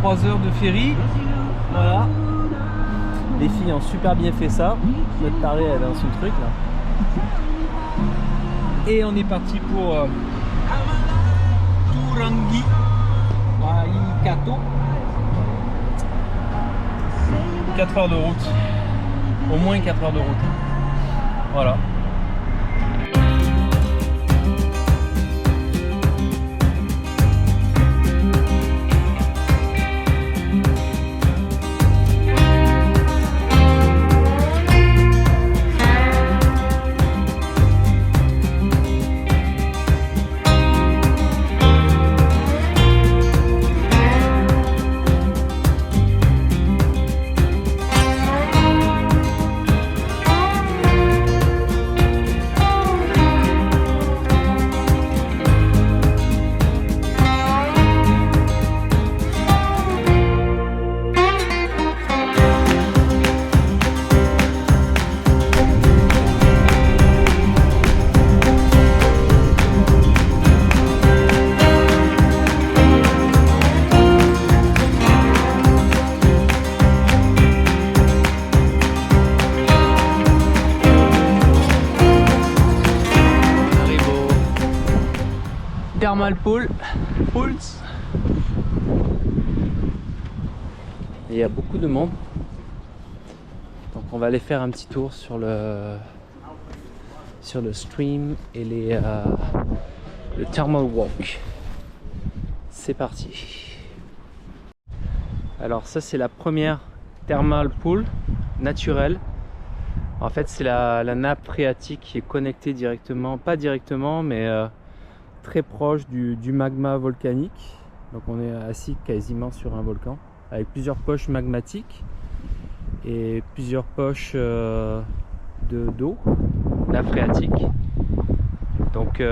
3 heures de ferry. Voilà. Les filles ont super bien fait ça. Notre taré elle est dans son truc là. Et on est parti pour Turangi Waikato. 4 heures de route. Au moins 4 heures de route. Voilà. Thermal Pools. Il y a beaucoup de monde. Donc on va aller faire un petit tour sur le stream et le thermal walk. C'est parti. Alors ça c'est la première thermal pool naturelle. En fait c'est la nappe phréatique qui est connectée directement, pas directement mais très proche du magma volcanique. Donc on est assis quasiment sur un volcan avec plusieurs poches magmatiques et plusieurs poches d'eau, nappe phréatique, donc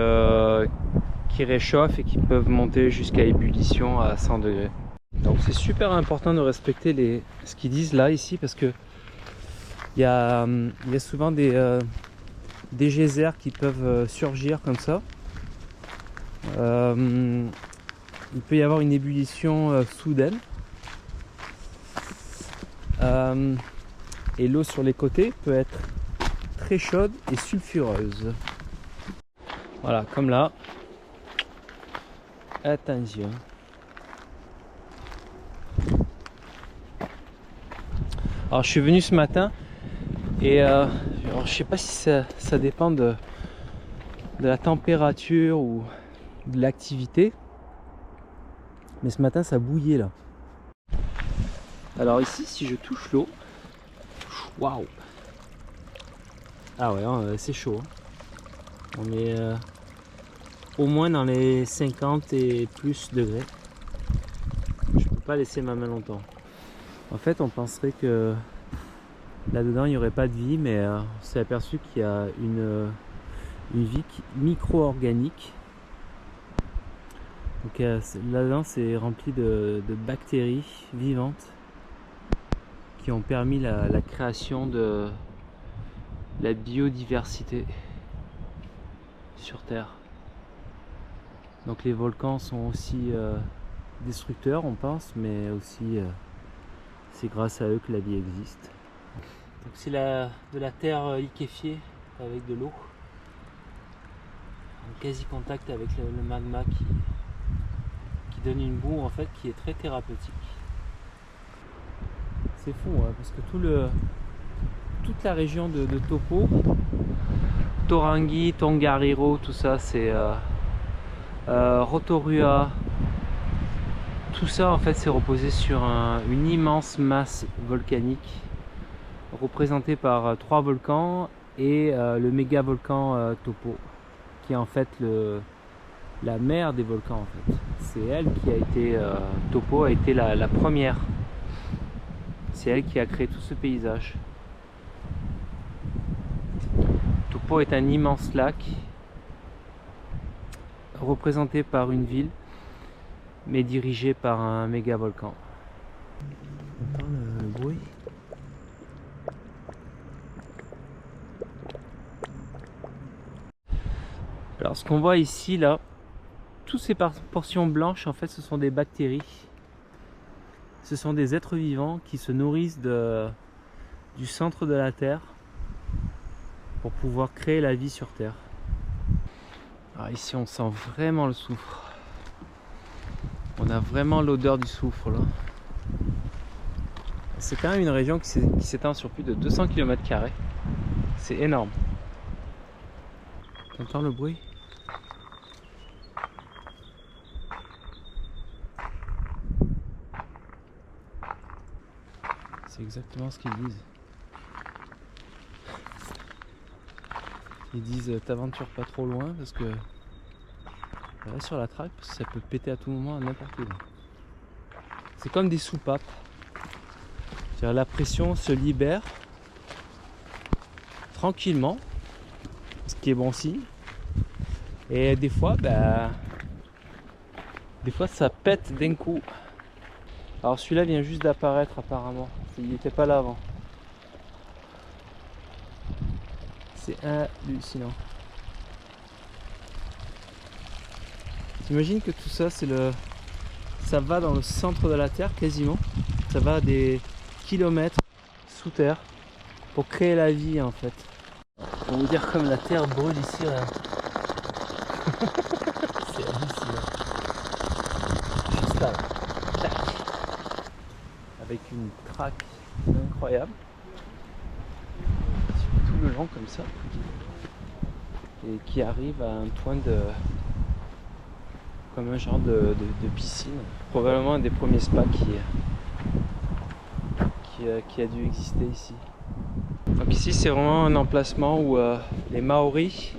qui réchauffent et qui peuvent monter jusqu'à ébullition à 100 degrés. Donc c'est super important de respecter ce qu'ils disent là ici parce que il y a souvent des geysers qui peuvent surgir comme ça. Il peut y avoir une ébullition soudaine et l'eau sur les côtés peut être très chaude et sulfureuse. Voilà, comme là. Attention. Alors je suis venu ce matin et alors, je sais pas si ça dépend de la température ou de l'activité, mais ce matin ça bouillait là. Alors ici si je touche l'eau, waouh, ah ouais c'est chaud hein. On est au moins dans les 50 et plus degrés. Je peux pas laisser ma main longtemps. En fait on penserait que là dedans il n'y aurait pas de vie, mais on s'est aperçu qu'il y a une vie micro-organique. Donc là-dedans c'est rempli de bactéries vivantes qui ont permis la création de la biodiversité sur Terre. Donc les volcans sont aussi destructeurs on pense, mais aussi c'est grâce à eux que la vie existe. Donc c'est de la terre liquéfiée avec de l'eau en quasi contact avec le magma qui donne une boue en fait qui est très thérapeutique. C'est fou hein, parce que toute la région de Topo, Turangi, Tongariro, tout ça c'est Rotorua, tout ça en fait c'est reposé sur une immense masse volcanique représentée par 3 volcans et le méga volcan Topo qui est en fait la mère des volcans en fait. C'est elle qui a été, Topo a été la première. C'est elle qui a créé tout ce paysage. Topo est un immense lac représenté par une ville mais dirigé par un méga volcan. On entend le bruit. Alors ce qu'on voit ici là, toutes ces portions blanches en fait ce sont des bactéries ce sont des êtres vivants qui se nourrissent du centre de la Terre pour pouvoir créer la vie sur Terre. Alors ici on sent vraiment le soufre. On a vraiment l'odeur du soufre là. C'est quand même une région qui s'étend sur plus de 200 km². C'est énorme. T'entends le bruit? C'est exactement ce qu'ils disent. Ils disent t'aventures pas trop loin parce que reste sur la traque parce que ça peut péter à tout moment à n'importe où. C'est comme des soupapes. C'est-à-dire la pression se libère tranquillement, ce qui est bon signe. Et des fois, ça pète d'un coup. Alors celui-là vient juste d'apparaître apparemment. Il n'était pas là avant. C'est hallucinant. T'imagines que tout ça, ça va dans le centre de la Terre quasiment. Ça va à des kilomètres sous terre pour créer la vie en fait. On va dire comme la Terre brûle ici là. C'est hallucinant. Juste là. Tac. Avec une traque incroyable. Sur tout le long comme ça. Et qui arrive à un point comme un genre de piscine. Probablement un des premiers spas qui a dû exister ici. Donc ici c'est vraiment un emplacement où les Maoris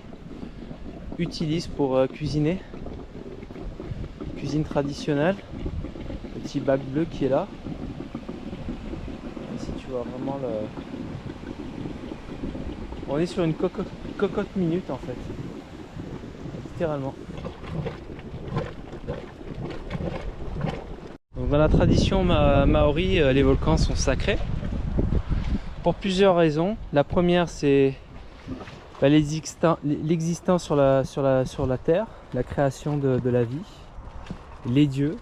utilisent pour cuisiner. Cuisine traditionnelle. Petit bac bleu qui est là. Ici tu vois vraiment le... On est sur une cocotte minute en fait. Littéralement. Donc dans la tradition maori, les volcans sont sacrés pour plusieurs raisons. La première, c'est l'existence sur la terre, la création de la vie, les dieux,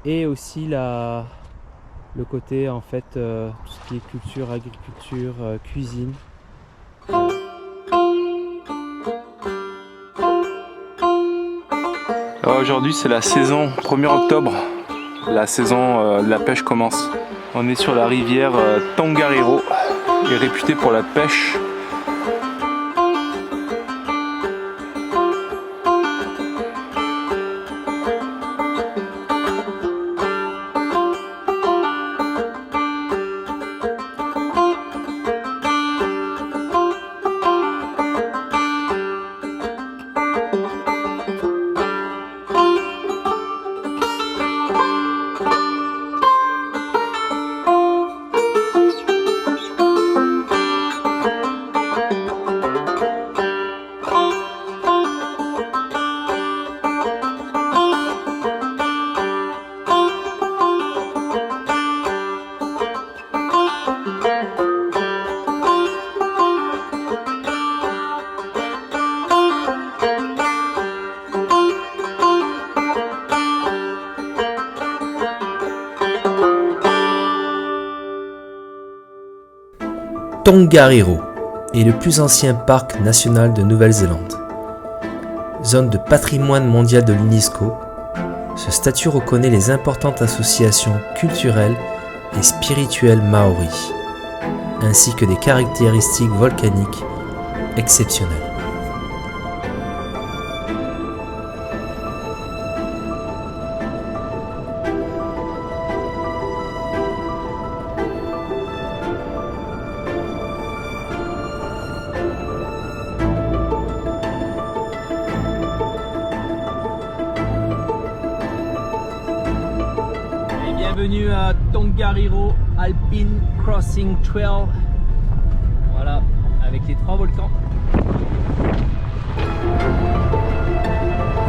et aussi le côté en fait tout ce qui est culture, agriculture, cuisine. Aujourd'hui c'est la saison 1er octobre, la saison de la pêche commence. On est sur la rivière Tongariro, qui est réputée pour la pêche. Tongariro est le plus ancien parc national de Nouvelle-Zélande. Zone de patrimoine mondial de l'UNESCO, ce statut reconnaît les importantes associations culturelles et spirituelles maoris, ainsi que des caractéristiques volcaniques exceptionnelles. Bienvenue à Tongariro Alpine Crossing Trail. Voilà, avec les 3 volcans.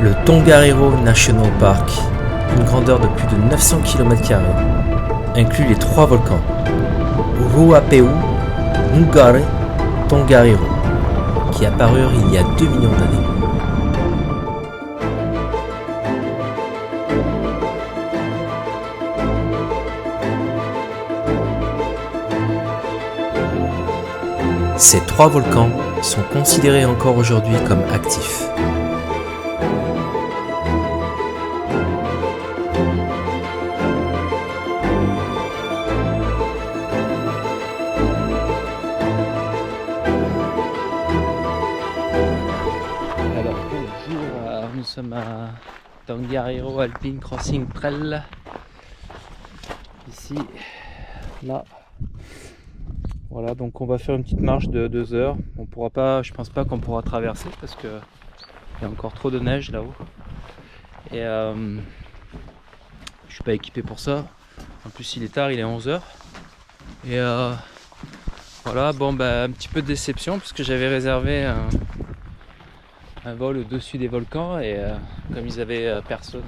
Le Tongariro National Park, une grandeur de plus de 900 km², inclut les 3 volcans Ruapeu, Ngare, Tongariro, qui apparurent il y a 2 millions d'années. Ces 3 volcans sont considérés encore aujourd'hui comme actifs. Alors bonjour, nous sommes à Tongariro Alpine Crossing Trail. Ici, là. Voilà, donc on va faire une petite marche de 2 heures. On pourra pas, je pense pas qu'on pourra traverser parce que il y a encore trop de neige là-haut. Et je suis pas équipé pour ça. En plus il est tard, il est 11 heures. Et voilà, bon un petit peu de déception parce que j'avais réservé un vol au-dessus des volcans et comme ils avaient personne,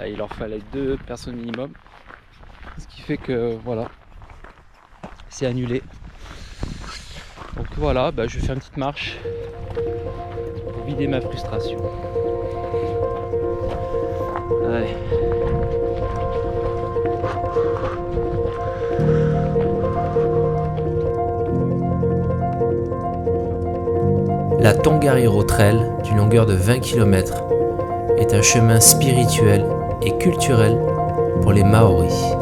il leur fallait 2 personnes minimum. Ce qui fait que voilà, c'est annulé. Donc voilà, je vais faire une petite marche pour vider ma frustration. Allez. La Tongariro Trail, d'une longueur de 20 km, est un chemin spirituel et culturel pour les Maoris.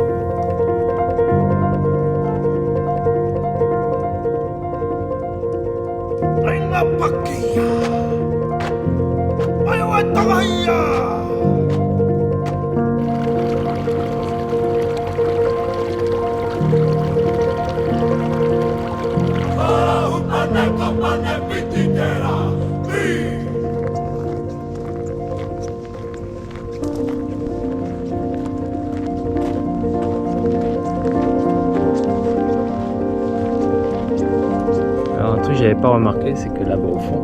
Alors un truc que j'avais pas remarqué, c'est que là-bas au fond,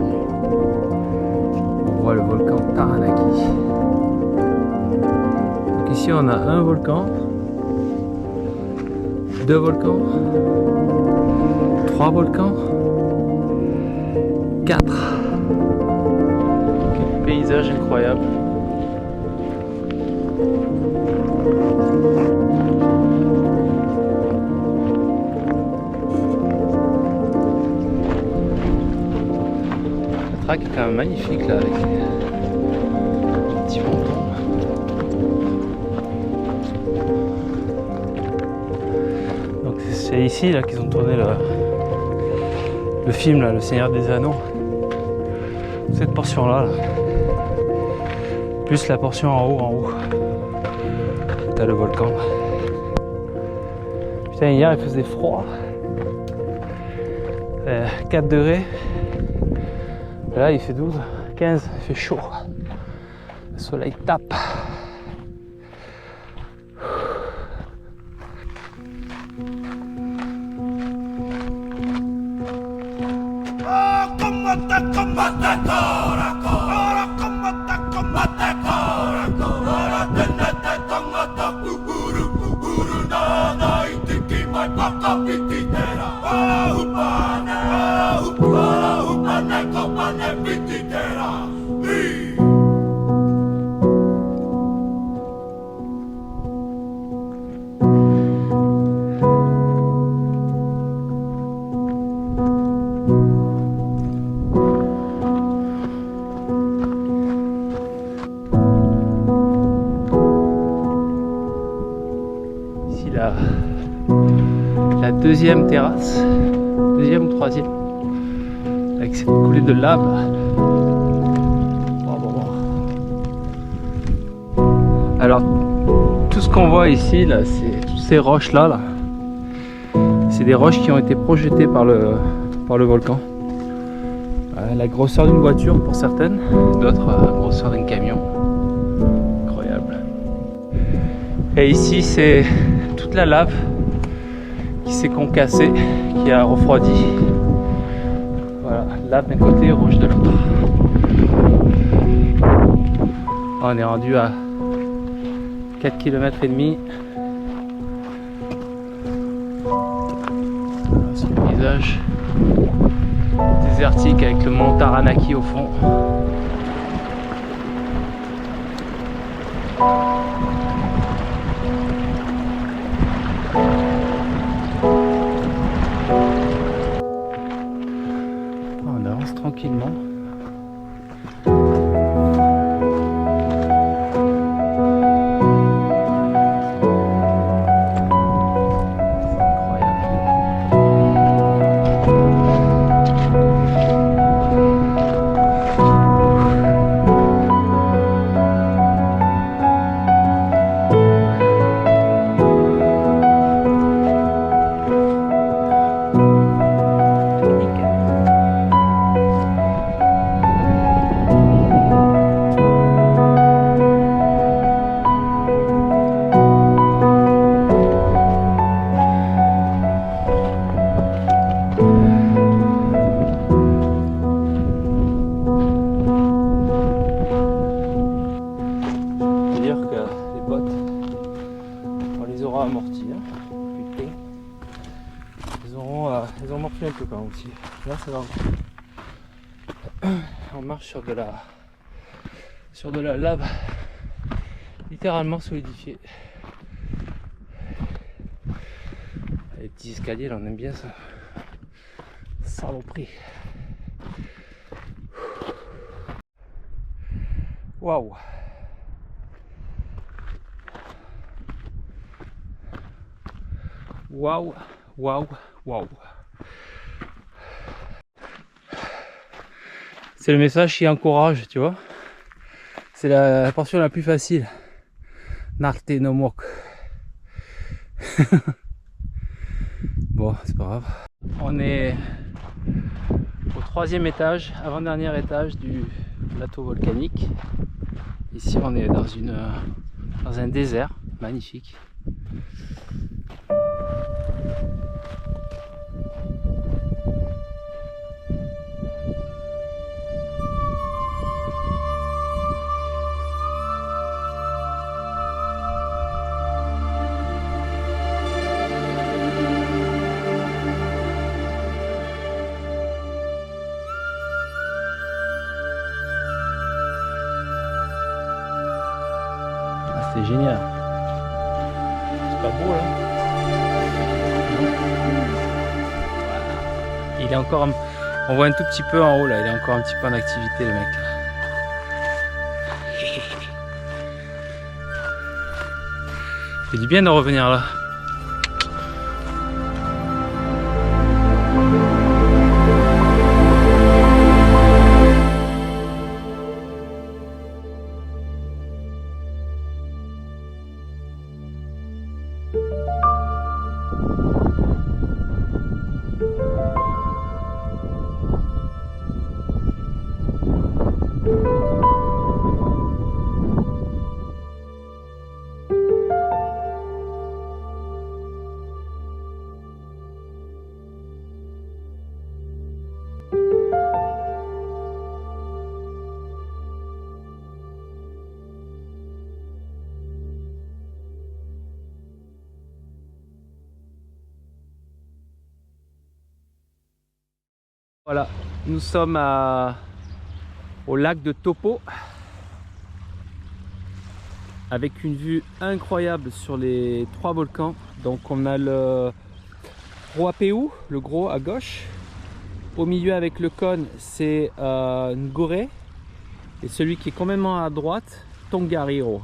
on voit le volcan Taranaki. Donc ici on a un volcan, 2 volcans, 3 volcans, 4. Quel paysage incroyable. La track est quand même magnifique là avec les petits frontons. Donc c'est ici là qu'ils ont tourné le film là, Le Seigneur des Anneaux. Cette portion là, plus la portion en haut. T'as le volcan. Putain, hier il faisait froid. 4 degrés. Et là il fait 12, 15, il fait chaud. Le soleil tape. Ici la deuxième terrasse, deuxième ou troisième, avec cette coulée de lave. Alors tout ce qu'on voit ici là, c'est toutes ces roches là, c'est des roches qui ont été projetées par le volcan. La grosseur d'une voiture pour certaines, d'autres la grosseur d'un camion. Incroyable. Et ici c'est toute la lave qui s'est concassée, qui a refroidi. Voilà, lave d'un côté, rouge de l'autre. On est rendu à 4 km et demi. Voilà, c'est le paysage désertique avec le mont Taranaki au fond. tranquillement. Amorti, hein. Putain. Elles ont morflé un peu quand même aussi. Là ça va. On marche sur de la lave littéralement solidifiée. Les petits escaliers là on aime bien ça. Saloperie. Waouh. Waouh, waouh, waouh. C'est le message qui encourage, tu vois. C'est la portion la plus facile. Narte no mok. Bon, c'est pas grave. On est au 3e étage, avant-dernier étage du plateau volcanique. Ici, on est dans un désert magnifique. C'est génial. C'est pas beau là? Il est encore... On voit un tout petit peu en haut là, il est encore un petit peu en activité le mec là. C'est du bien de revenir là. Voilà, nous sommes au lac de Topo avec une vue incroyable sur les 3 volcans. Donc on a le Ruapeu, le gros à gauche. Au milieu avec le cône, c'est Ngoré. Et celui qui est complètement à droite, Tongariro.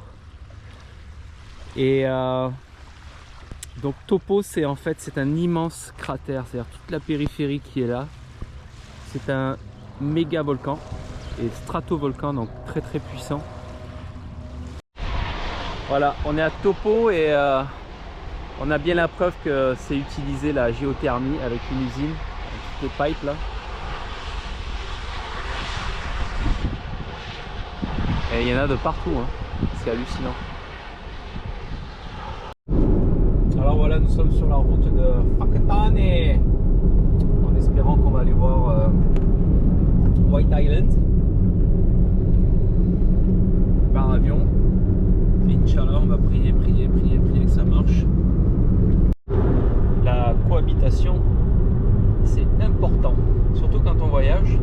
Et donc Topo, c'est en fait c'est un immense cratère, c'est-à-dire toute la périphérie qui est là. C'est un méga volcan et stratovolcan, donc très très puissant. Voilà, on est à Topo et on a bien la preuve que c'est utilisé la géothermie avec une usine, avec toutes les pipes là. Et il y en a de partout, hein. C'est hallucinant. Alors voilà, nous sommes sur la route de Whakatane, en espérant qu'on va aller voir White Island par avion. Inch'Allah, on va prier que ça marche. La cohabitation, c'est important, surtout quand on voyage.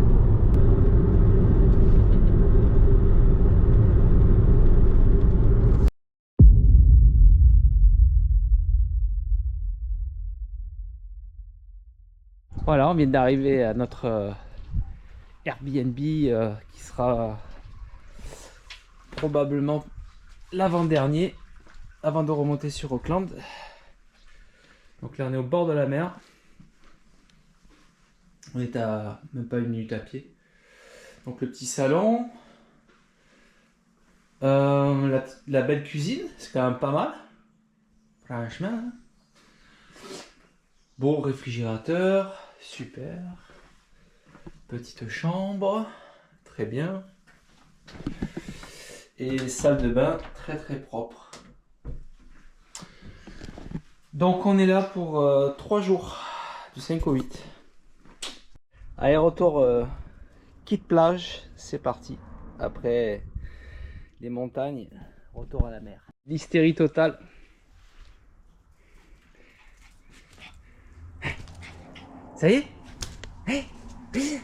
Voilà, on vient d'arriver à notre Airbnb qui sera probablement l'avant-dernier avant de remonter sur Auckland. Donc là on est au bord de la mer. On est à même pas une minute à pied. Donc le petit salon. La belle cuisine, c'est quand même pas mal. Franchement. Beau réfrigérateur, super. Petite chambre, très bien. Et salle de bain très très propre. Donc on est là pour 3 jours, du 5 au 8. Allez, retour quitte plage, c'est parti. Après les montagnes, retour à la mer. L'hystérie totale. Ça y est? Hey, qu'est-ce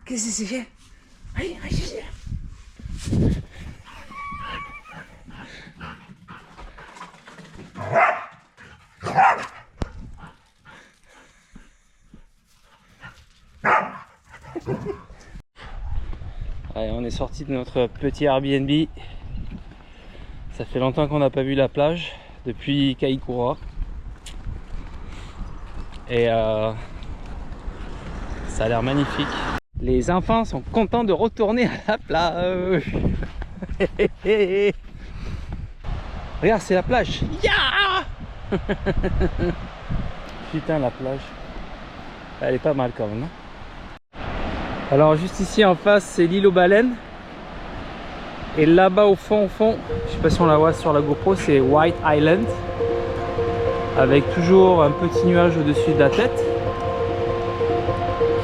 que c'est fait? Allez, allez. Allez, on est sorti de notre petit Airbnb. Ça fait longtemps qu'on n'a pas vu la plage depuis Kaikoura. Et ça a l'air magnifique. Les enfants sont contents de retourner à la plage. Regarde, c'est la plage. Yeah. Putain, la plage. Elle est pas mal quand même. Hein. Alors juste ici en face, c'est l'île aux baleines. Et là-bas au fond, je sais pas si on la voit sur la GoPro, c'est White Island. Avec toujours un petit nuage au-dessus de la tête.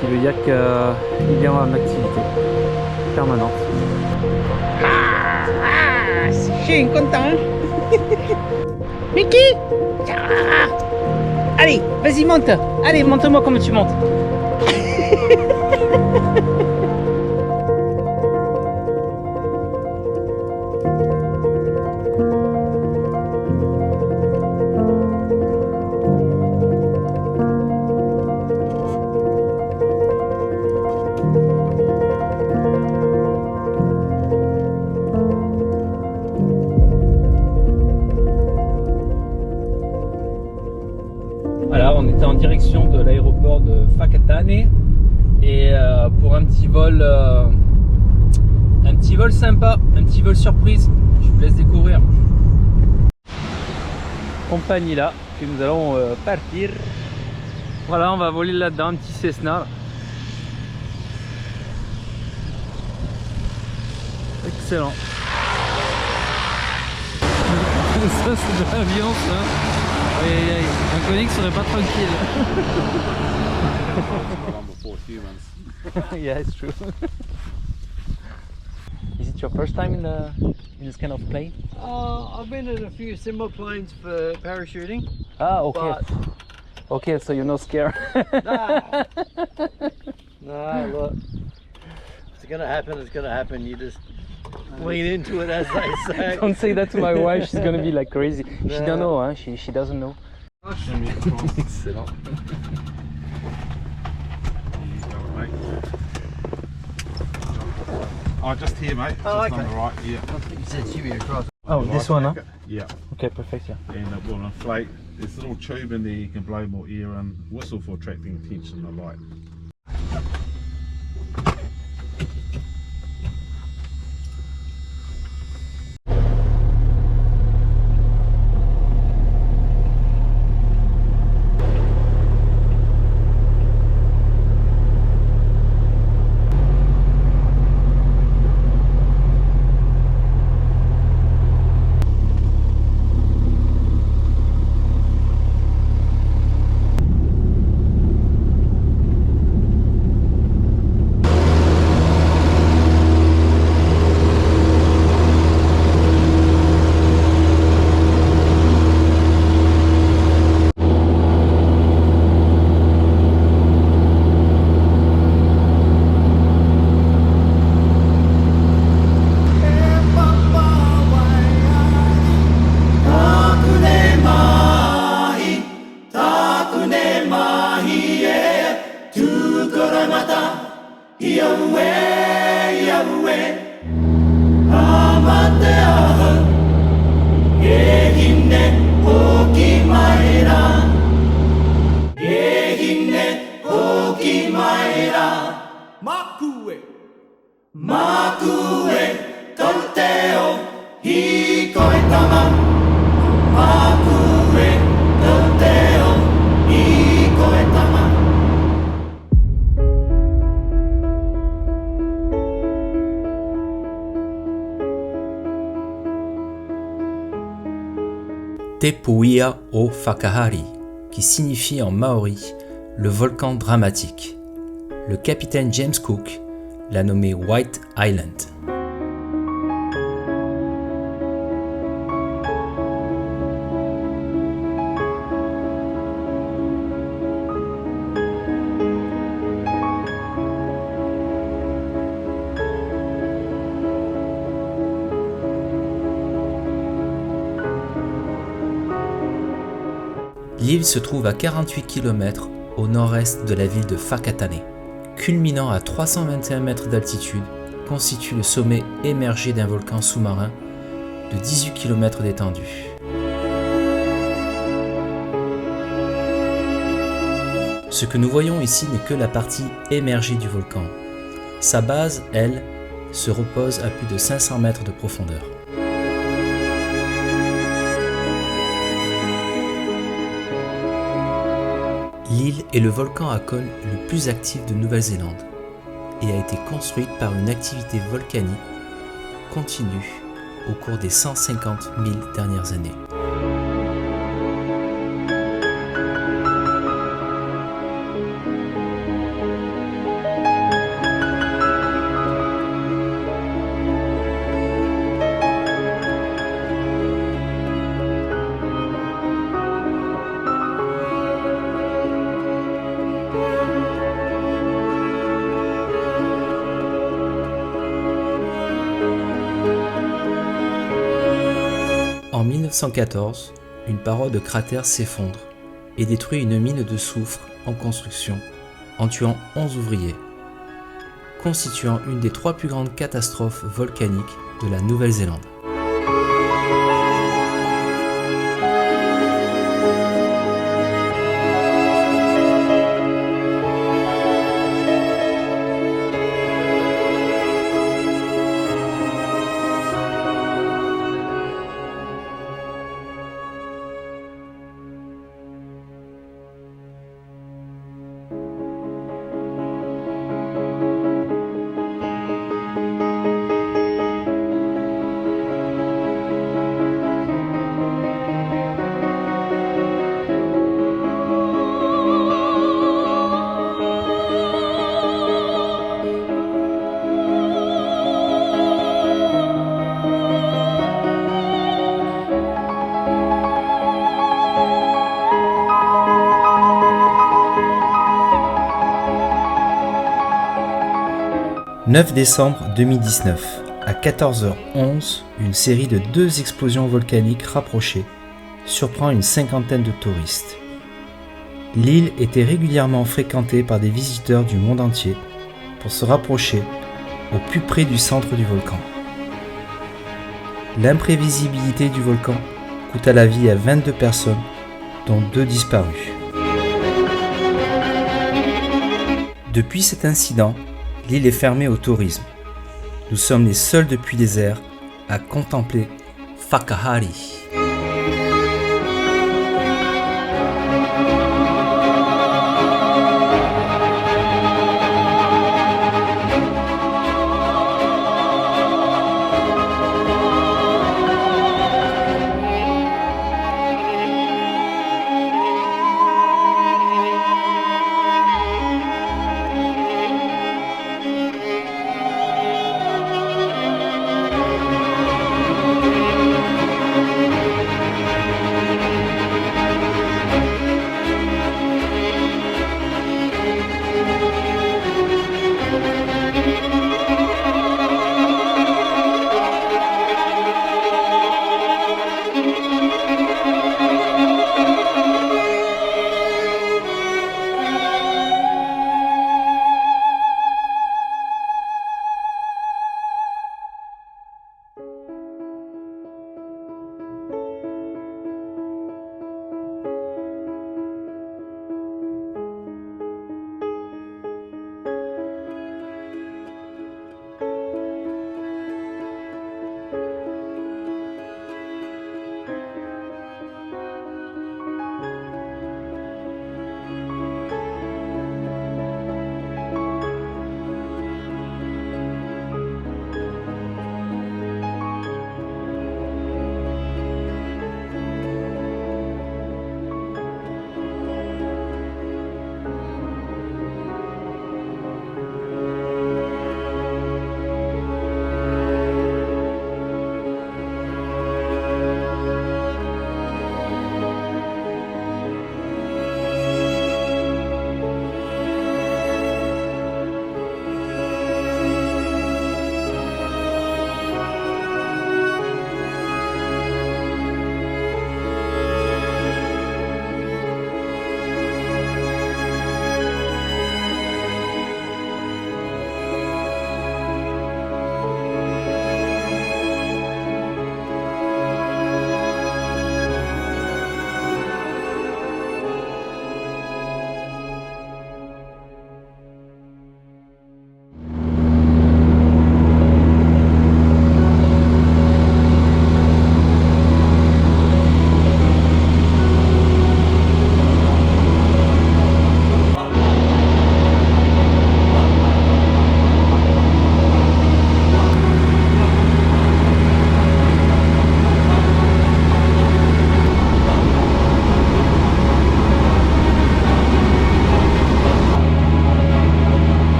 Qui veut dire qu'il y a une activité permanente. Je suis content. Mickey. Allez, vas-y, monte. Allez, montre-moi comment tu montes. Voilà, on était en direction de l'aéroport de Whakatane et pour un petit vol sympa, un petit vol surprise, je vous laisse découvrir. Compagnie là, puis nous allons partir. Voilà, on va voler là-dedans, un petit Cessna. Excellent. Ça c'est de l'avion ça. Un conique serait pas tranquille. Yeah, it's true. Is it your first time in this kind of plane? I've been in a few similar planes for parachuting. Ah, okay. Okay, so you're not scared. Nah. No, look. If it's gonna happen, it's gonna happen. You just lean into it, as they say. Don't say that to my wife, she's gonna be like crazy. She don't know, hein? She doesn't know. Excellent. Oh, just here, mate. Oh, Just okay. on the right, yeah. I think you said Chibi across. Oh, this one, huh? Yeah. Okay, perfect, yeah. And it will inflate. There's a little tube in there, you can blow more air and whistle for attracting attention and light. Te Puia o Whakahari, qui signifie en maori le volcan dramatique. Le capitaine James Cook l'a nommé White Island. L'île se trouve à 48 km au nord-est de la ville de Whakatane. Culminant à 321 mètres d'altitude, constitue le sommet émergé d'un volcan sous-marin de 18 km d'étendue. Ce que nous voyons ici n'est que la partie émergée du volcan. Sa base, elle, se repose à plus de 500 mètres de profondeur. L'île est le volcan à cône le plus actif de Nouvelle-Zélande et a été construite par une activité volcanique continue au cours des 150 000 dernières années. En 1914, une paroi de cratère s'effondre et détruit une mine de soufre en construction en tuant 11 ouvriers, constituant une des 3 plus grandes catastrophes volcaniques de la Nouvelle-Zélande. « 9 décembre 2019, à 14h11, une série de 2 explosions volcaniques rapprochées surprend une cinquantaine de touristes. L'île était régulièrement fréquentée par des visiteurs du monde entier pour se rapprocher au plus près du centre du volcan. L'imprévisibilité du volcan coûta la vie à 22 personnes, dont 2 disparus. Depuis cet incident, l'île est fermée au tourisme. Nous sommes les seuls depuis des ères à contempler Whakahari.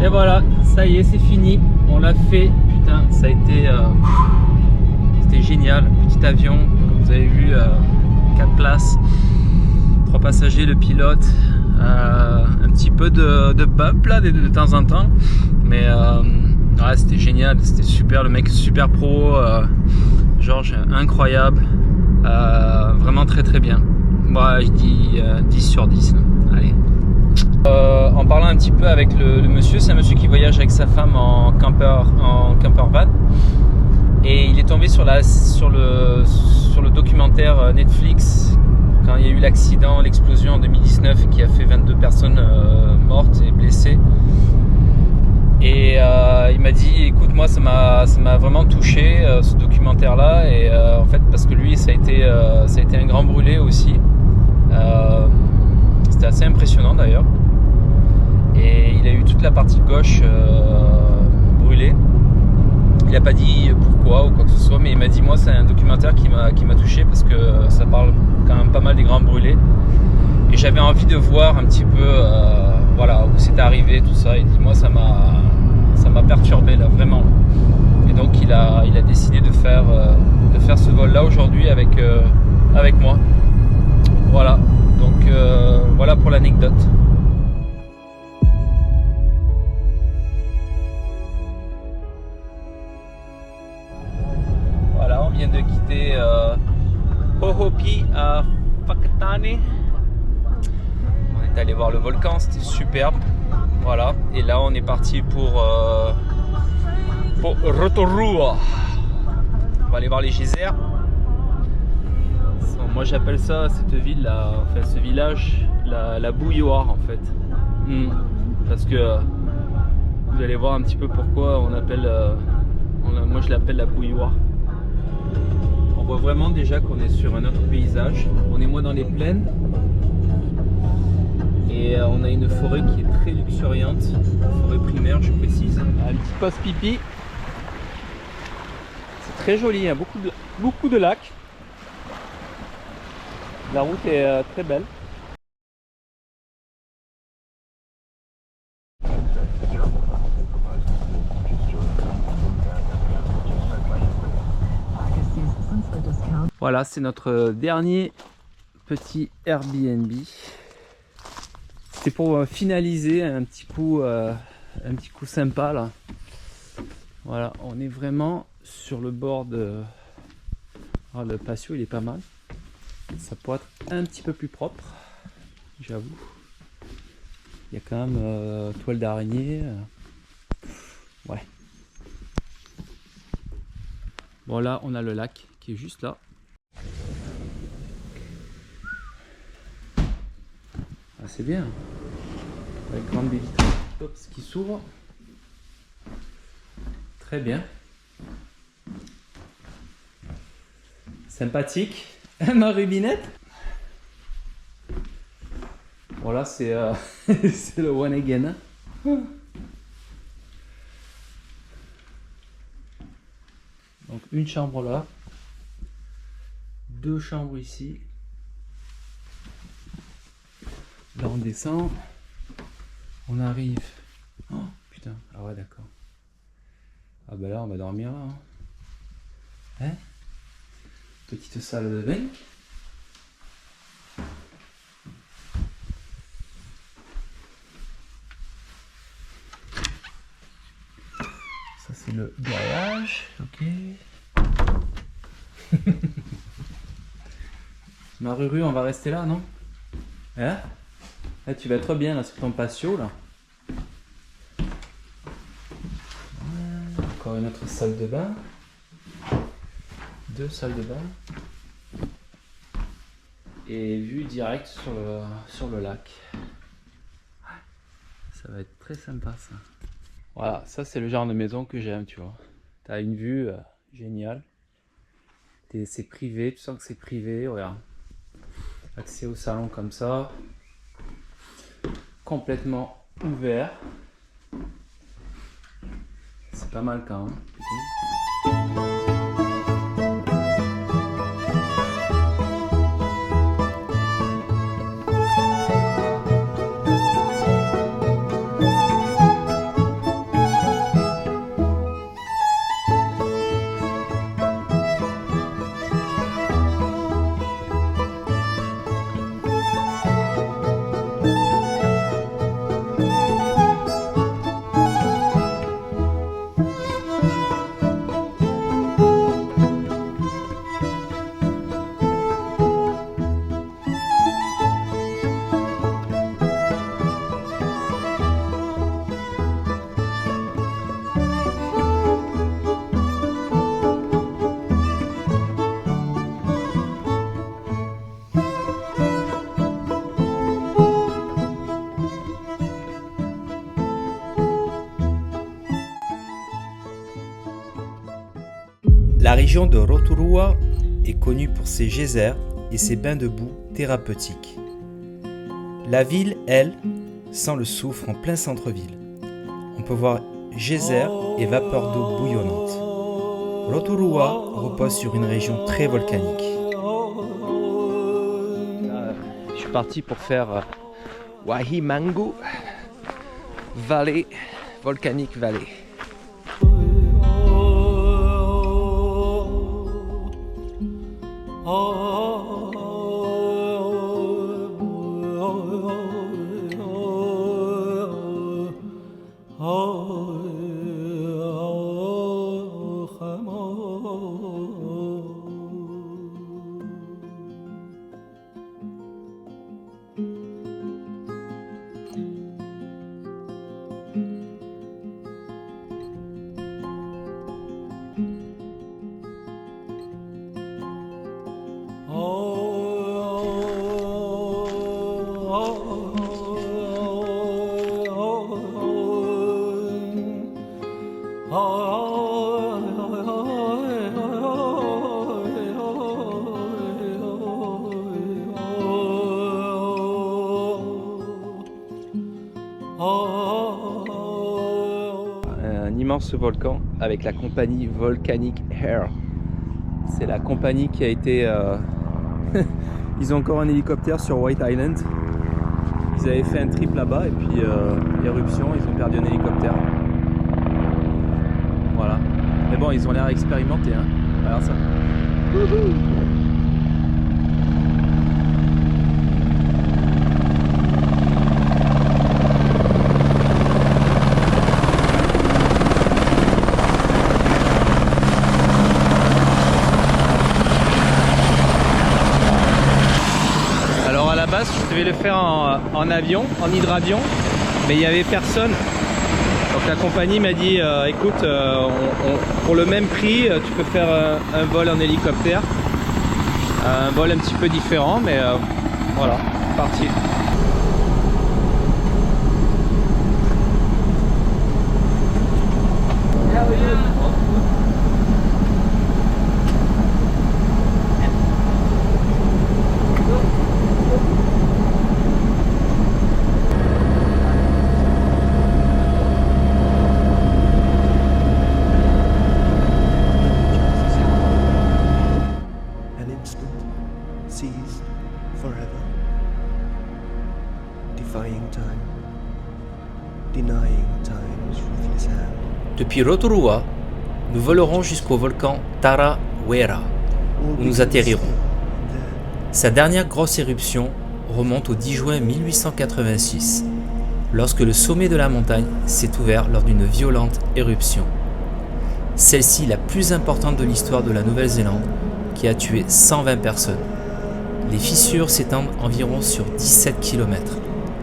Et voilà, ça y est, c'est fini. On l'a fait. Putain, ça a été... c'était génial. Petit avion, comme vous avez vu, 4 places, 3 passagers, le pilote. Un petit peu de bump là de temps en temps. Mais ouais, c'était génial. C'était super. Le mec super pro. Georges, incroyable. Vraiment très très bien. Moi, je dis 10 sur 10. Allez. En parlant un petit peu avec le monsieur, c'est un monsieur qui voyage avec sa femme en camper van, et il est tombé sur le documentaire Netflix quand il y a eu l'accident, l'explosion en 2019 qui a fait 22 personnes mortes et blessées. Et il m'a dit, écoute, moi ça m'a vraiment touché ce documentaire là, et en fait parce que lui ça a été un grand brûlé aussi. C'était assez impressionnant d'ailleurs. Et il a eu toute la partie gauche brûlée. Il n'a pas dit pourquoi ou quoi que ce soit, mais il m'a dit, moi c'est un documentaire qui m'a touché parce que ça parle quand même pas mal des grands brûlés. Et j'avais envie de voir un petit peu voilà, où c'était arrivé, tout ça. Il dit, moi ça m'a perturbé là, vraiment. Et donc il a décidé de faire ce vol là aujourd'hui avec moi. Voilà, donc voilà pour l'anecdote. Voilà, on vient de quitter Hohopi à Whakatane. On est allé voir le volcan, c'était superbe. Voilà, et là on est parti pour Rotorua. On va aller voir les geysers. Moi j'appelle ça, cette ville là, enfin ce village, la bouilloire en fait. Parce que vous allez voir un petit peu pourquoi on appelle, moi je l'appelle la bouilloire. On voit vraiment déjà qu'on est sur un autre paysage. On est moins dans les plaines. Et on a une forêt qui est très luxuriante, forêt primaire je précise. Un petit poste pipi. C'est très joli, hein, beaucoup de lacs. La route est très belle. Voilà, c'est notre dernier petit Airbnb. C'était pour finaliser un petit coup sympa là. Voilà, on est vraiment sur le bord de... Oh, le patio il est pas mal. Ça pourrait être un petit peu plus propre, j'avoue. Il y a quand même toile d'araignée. Ouais. Bon là on a le lac qui est juste là. Ah, c'est bien. Avec grande baie vitrée qui s'ouvre. Très bien. Sympathique. Ma rubinette. Voilà, c'est c'est le one again. Donc une chambre là, 2 chambres ici. Là on descend, on arrive. Oh putain, ah ouais d'accord. Ah bah là on va dormir là. Hein, petite salle de bain. Ça c'est le garage, ok. Ma Ruru, on va rester là, non? Hein? Là, tu vas être bien là sur ton patio là. Encore une autre salle de bain. 2 salles de bain. Et vue directe sur le lac. Ça va être très sympa ça. Voilà, ça c'est le genre de maison que j'aime, tu vois. T'as une vue géniale. C'est privé, tu sens que c'est privé, regarde. Accès au salon comme ça. Complètement ouvert. C'est pas mal quand même. La région de Rotorua est connue pour ses geysers et ses bains de boue thérapeutiques. La ville, elle, sent le soufre en plein centre-ville. On peut voir geysers et vapeurs d'eau bouillonnante. Rotorua repose sur une région très volcanique. Je suis parti pour faire Waihimangu Valley, Volcanic Valley. Un immense volcan avec la compagnie Volcanic Air. C'est la compagnie qui a été... Ils ont encore un hélicoptère sur White Island. Ils avaient fait un trip là-bas et puis éruption, ils ont perdu un hélicoptère. Voilà. Mais bon, ils ont l'air expérimentés. Hein. Regarde ça. Wouhou! Je devais le faire en avion, en hydravion, mais il n'y avait personne. Donc la compagnie m'a dit écoute, pour le même prix, tu peux faire un vol en hélicoptère. Un vol un petit peu différent, mais voilà, parti. Depuis Rotorua, nous volerons jusqu'au volcan Tarawera, où nous atterrirons. Sa dernière grosse éruption remonte au 10 juin 1886, lorsque le sommet de la montagne s'est ouvert lors d'une violente éruption. Celle-ci la plus importante de l'histoire de la Nouvelle-Zélande, qui a tué 120 personnes. Les fissures s'étendent environ sur 17 km,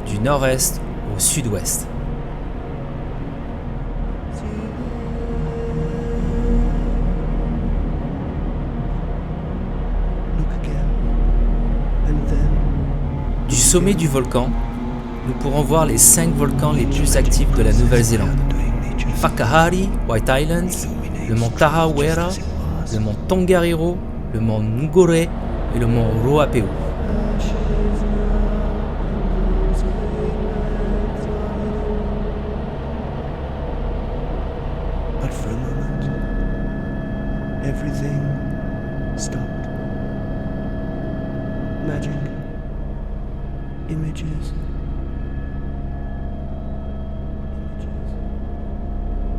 du nord-est au sud-ouest. Du sommet du volcan, nous pourrons voir les 5 volcans les plus actifs de la Nouvelle-Zélande. Whakahari, White Islands, le mont Tarawera, le mont Tongariro, le mont Ngore et le mont Ruapeu. But for a moment, everything stopped. Magic, images.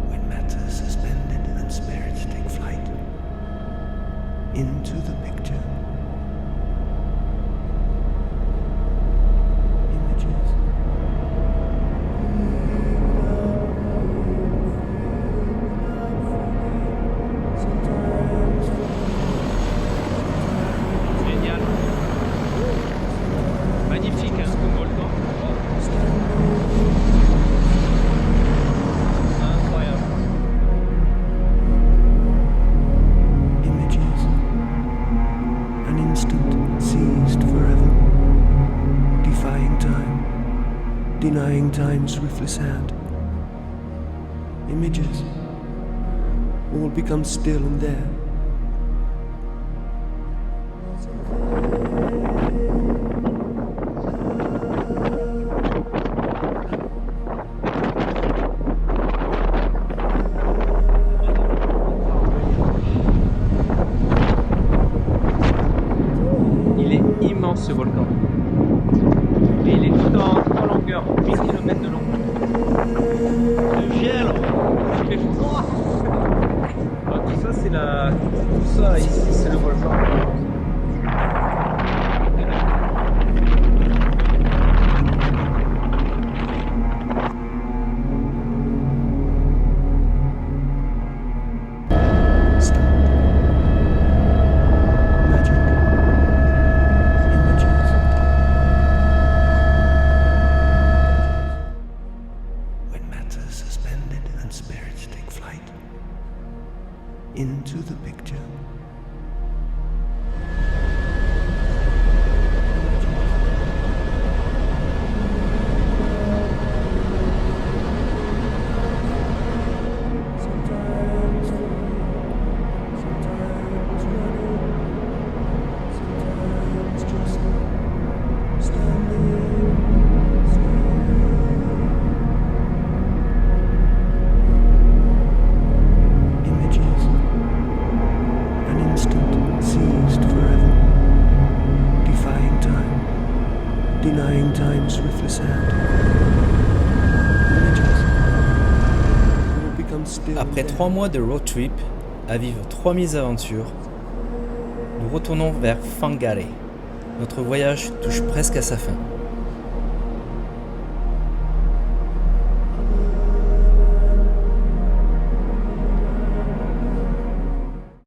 When matter is suspended and spirits take flight into the picture. Images. Génial. Magnifique, hein, ce volcan. Incroyable. Images. An instant seized forever. Defying time. Denying time's ruthless hand. Images. All become still and there. fait froid. Tout ça, c'est la. Tout ça ici, c'est le volcan. When matter is suspended and spirits take flight into the picture. Images, an instant seized forever, defying time, denying time's ruthless hand. Images will become still. Après 3 mois de road trip, à vivre 3000 aventures, nous retournons vers Whangarei. Notre voyage touche presque à sa fin.